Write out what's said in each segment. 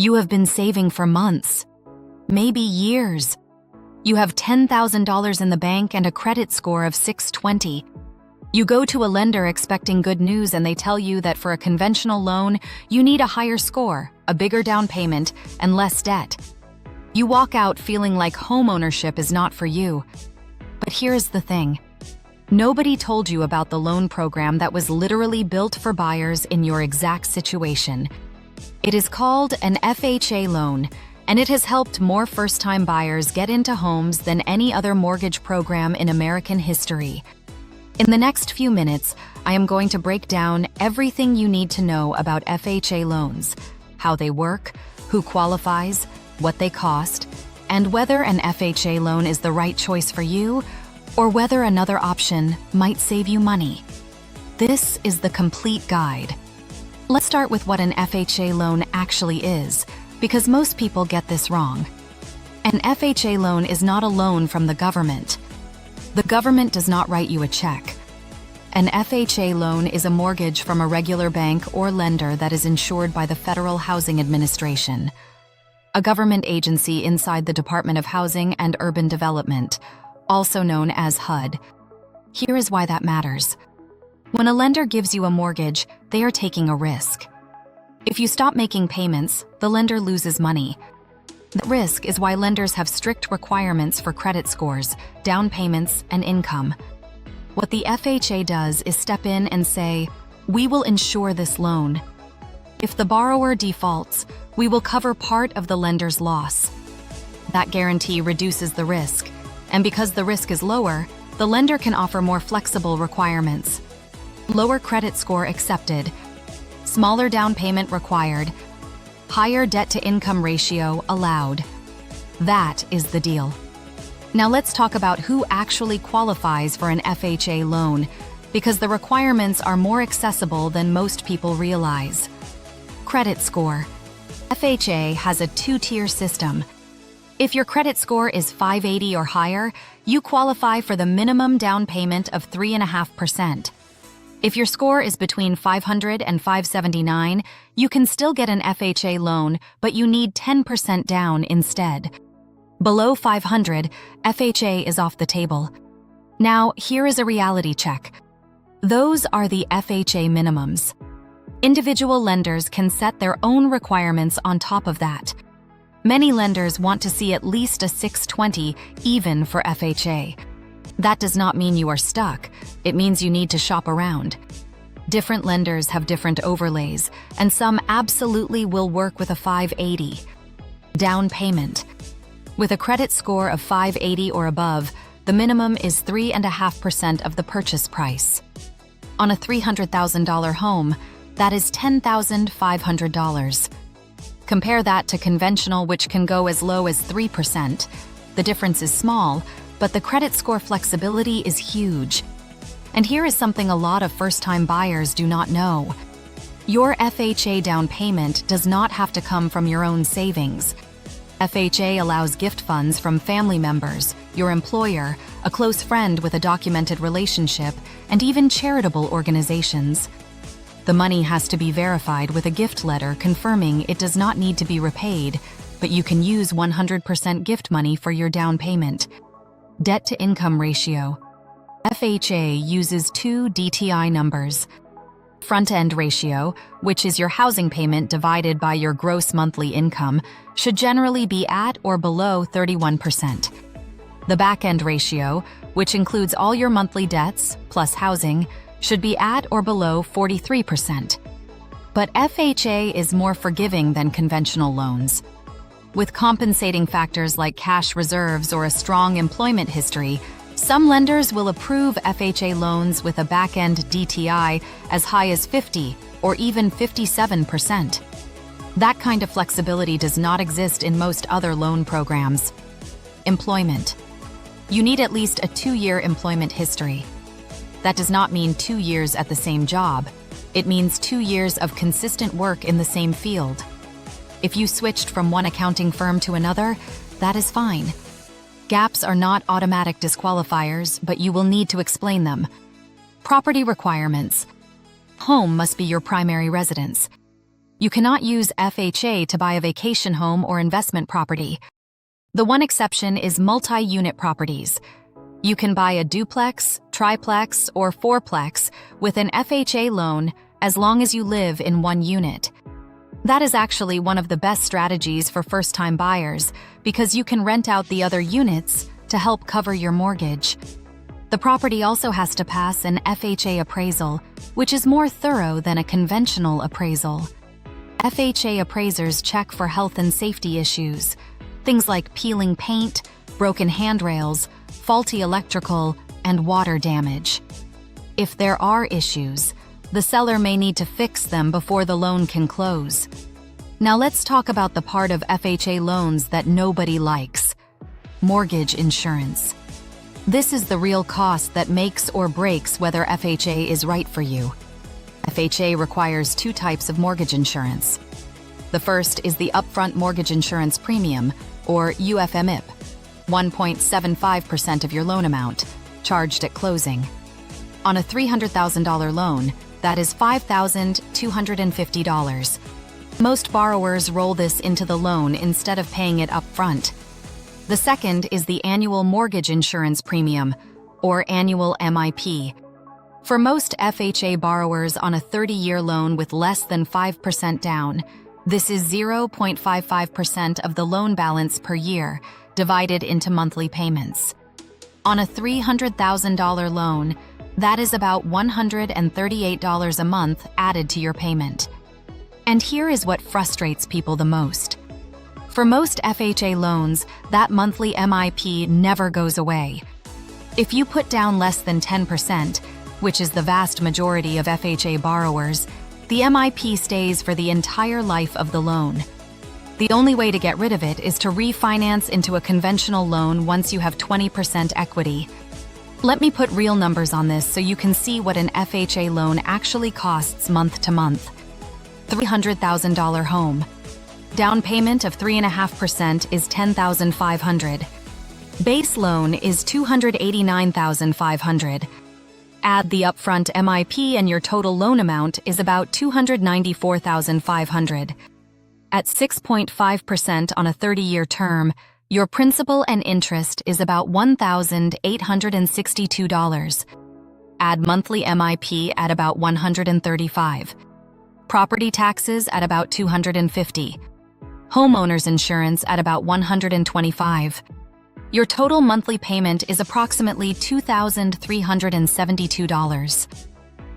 You have been saving for months, maybe years. You have $10,000 in the bank and a credit score of 620. You go to a lender expecting good news and they tell you that for a conventional loan, you need a higher score, a bigger down payment, and less debt. You walk out feeling like homeownership is not for you. But here's the thing. Nobody told you about the loan program that was literally built for buyers in your exact situation. It is called an FHA loan, and it has helped more first-time buyers get into homes than any other mortgage program in American history. In the next few minutes, I am going to break down everything you need to know about FHA loans, how they work, who qualifies, what they cost, and whether an FHA loan is the right choice for you or whether another option might save you money. This is the complete guide. Let's start with what an FHA loan actually is, because most people get this wrong. An FHA loan is not a loan from the government. The government does not write you a check. An FHA loan is a mortgage from a regular bank or lender that is insured by the Federal Housing Administration, a government agency inside the Department of Housing and Urban Development, also known as HUD. Here is why that matters. When a lender gives you a mortgage, they are taking a risk. If you stop making payments, the lender loses money. That risk is why lenders have strict requirements for credit scores, down payments, and income. What the FHA does is step in and say, "We will insure this loan. If the borrower defaults, we will cover part of the lender's loss." That guarantee reduces the risk, and because the risk is lower, the lender can offer more flexible requirements. Lower credit score accepted, smaller down payment required, higher debt-to-income ratio allowed. That is the deal. Now let's talk about who actually qualifies for an FHA loan, because the requirements are more accessible than most people realize. Credit score. FHA has a two-tier system. If your credit score is 580 or higher, you qualify for the minimum down payment of 3.5%. If your score is between 500 and 579, you can still get an FHA loan, but you need 10% down instead. Below 500, FHA is off the table. Now, here is a reality check. Those are the FHA minimums. Individual lenders can set their own requirements on top of that. Many lenders want to see at least a 620 even for FHA. That does not mean you are stuck. It means you need to shop around. Different lenders have different overlays, and some absolutely will work with a 580. Down payment. With a credit score of 580 or above, the minimum is 3.5% of the purchase price. On a $300,000 home, that is $10,500. Compare that to conventional, which can go as low as 3%. The difference is small, but the credit score flexibility is huge. And here is something a lot of first-time buyers do not know. Your FHA down payment does not have to come from your own savings. FHA allows gift funds from family members, your employer, a close friend with a documented relationship, and even charitable organizations. The money has to be verified with a gift letter confirming it does not need to be repaid, but you can use 100% gift money for your down payment. Debt-to-income ratio. FHA uses two DTI numbers. Front-end ratio, which is your housing payment divided by your gross monthly income, should generally be at or below 31%. The back-end ratio, which includes all your monthly debts plus housing, should be at or below 43%. But FHA is more forgiving than conventional loans. With compensating factors like cash reserves or a strong employment history, some lenders will approve FHA loans with a back-end DTI as high as 50 or even 57%. That kind of flexibility does not exist in most other loan programs. Employment. You need at least a 2-year employment history. That does not mean 2 years at the same job. It means 2 years of consistent work in the same field. If you switched from one accounting firm to another, that is fine. Gaps are not automatic disqualifiers, but you will need to explain them. Property requirements. Home must be your primary residence. You cannot use FHA to buy a vacation home or investment property. The one exception is multi-unit properties. You can buy a duplex, triplex, or fourplex with an FHA loan as long as you live in one unit. That is actually one of the best strategies for first-time buyers because you can rent out the other units to help cover your mortgage. The property also has to pass an FHA appraisal, which is more thorough than a conventional appraisal. FHA appraisers check for health and safety issues, things like peeling paint, broken handrails, faulty electrical, and water damage. If there are issues, the seller may need to fix them before the loan can close. Now let's talk about the part of FHA loans that nobody likes: mortgage insurance. This is the real cost that makes or breaks whether FHA is right for you. FHA requires two types of mortgage insurance. The first is the upfront mortgage insurance premium, or UFMIP, 1.75% of your loan amount, charged at closing. On a $300,000 loan, that is $5,250. Most borrowers roll this into the loan instead of paying it upfront. The second is the annual mortgage insurance premium, or annual MIP. For most FHA borrowers on a 30-year loan with less than 5% down, this is 0.55% of the loan balance per year, divided into monthly payments. On a $300,000 loan, that is about $138 a month added to your payment. And here is what frustrates people the most. For most FHA loans, that monthly MIP never goes away. If you put down less than 10%, which is the vast majority of FHA borrowers, the MIP stays for the entire life of the loan. The only way to get rid of it is to refinance into a conventional loan once you have 20% equity. Let me put real numbers on this so you can see what an FHA loan actually costs month to month. $300,000 home. Down payment of 3.5% is $10,500. Base loan is $289,500. Add the upfront MIP and your total loan amount is about $294,500. At 6.5% on a 30-year term, your principal and interest is about $1,862. Add monthly MIP at about $135. Property taxes at about $250. Homeowners insurance at about $125. Your total monthly payment is approximately $2,372.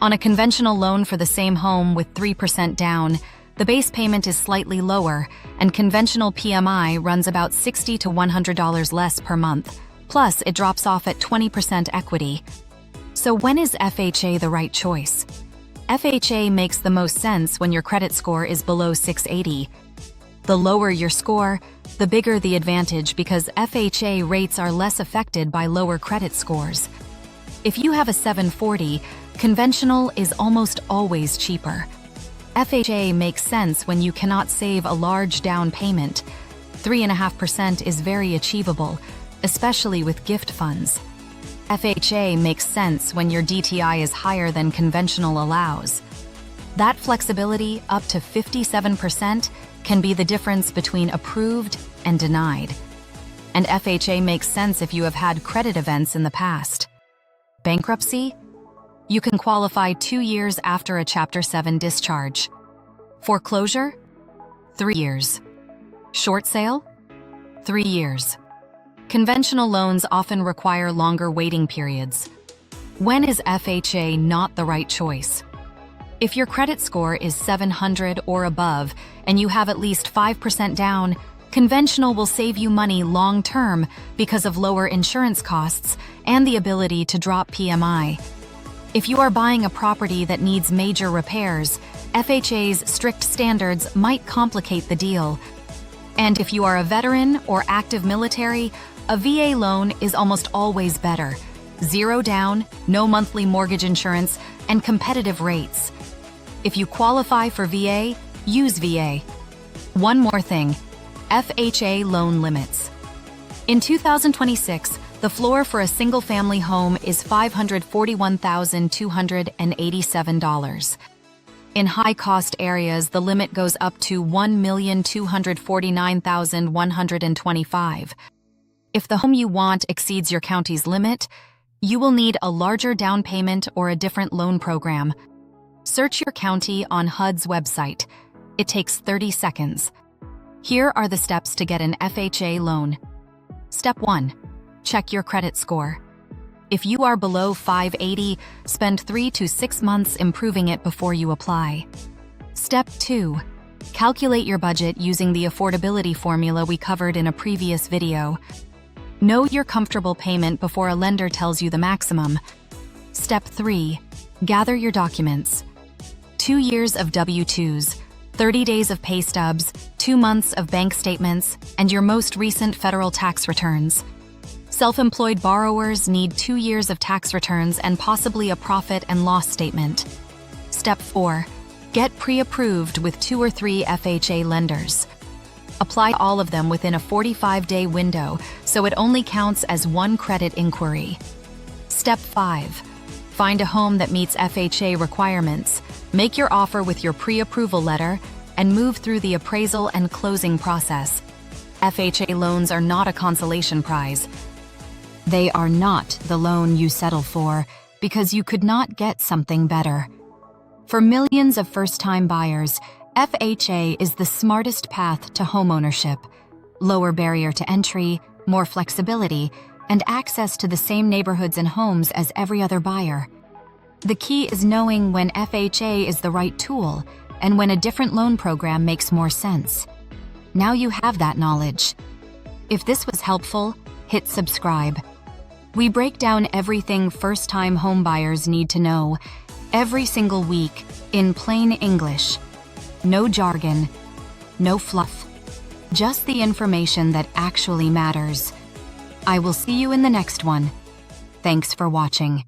On a conventional loan for the same home with 3% down, the base payment is slightly lower, and conventional PMI runs about $60 to $100 less per month. Plus, it drops off at 20% equity. So when is FHA the right choice? FHA makes the most sense when your credit score is below 680. The lower your score, the bigger the advantage because FHA rates are less affected by lower credit scores. If you have a 740, conventional is almost always cheaper. FHA makes sense when you cannot save a large down payment. 3.5% is very achievable, especially with gift funds. FHA makes sense when your DTI is higher than conventional allows. That flexibility, up to 57%, can be the difference between approved and denied. And FHA makes sense if you have had credit events in the past. Bankruptcy? You can qualify 2 years after a Chapter 7 discharge. Foreclosure? 3 years. Short sale? 3 years. Conventional loans often require longer waiting periods. When is FHA not the right choice? If your credit score is 700 or above and you have at least 5% down, conventional will save you money long-term because of lower insurance costs and the ability to drop PMI. If you are buying a property that needs major repairs, FHA's strict standards might complicate the deal. And if you are a veteran or active military, a VA loan is almost always better. 0 down, no monthly mortgage insurance, and competitive rates. If you qualify for VA, use VA. One more thing, FHA loan limits. In 2026, the floor for a single-family home is $541,287. In high-cost areas, the limit goes up to $1,249,125. If the home you want exceeds your county's limit, you will need a larger down payment or a different loan program. Search your county on HUD's website. It takes 30 seconds. Here are the steps to get an FHA loan. Step 1. Check your credit score. If you are below 580, spend 3 to 6 months improving it before you apply. Step 2. Calculate your budget using the affordability formula we covered in a previous video. Know your comfortable payment before a lender tells you the maximum. Step 3. Gather your documents. 2 years of W-2s, 30 days of pay stubs, 2 months of bank statements, and your most recent federal tax returns. Self-employed borrowers need 2 years of tax returns and possibly a profit and loss statement. Step 4. Get pre-approved with 2 or 3 FHA lenders. Apply all of them within a 45-day window, so it only counts as one credit inquiry. Step 5. Find a home that meets FHA requirements, make your offer with your pre-approval letter, and move through the appraisal and closing process. FHA loans are not a consolation prize. They are not the loan you settle for because you could not get something better. For millions of first-time buyers, FHA is the smartest path to homeownership. Lower barrier to entry, more flexibility, and access to the same neighborhoods and homes as every other buyer. The key is knowing when FHA is the right tool and when a different loan program makes more sense. Now you have that knowledge. If this was helpful, hit subscribe. We break down everything first-time homebuyers need to know, every single week, in plain English. No jargon, no fluff, just the information that actually matters. I will see you in the next one. Thanks for watching.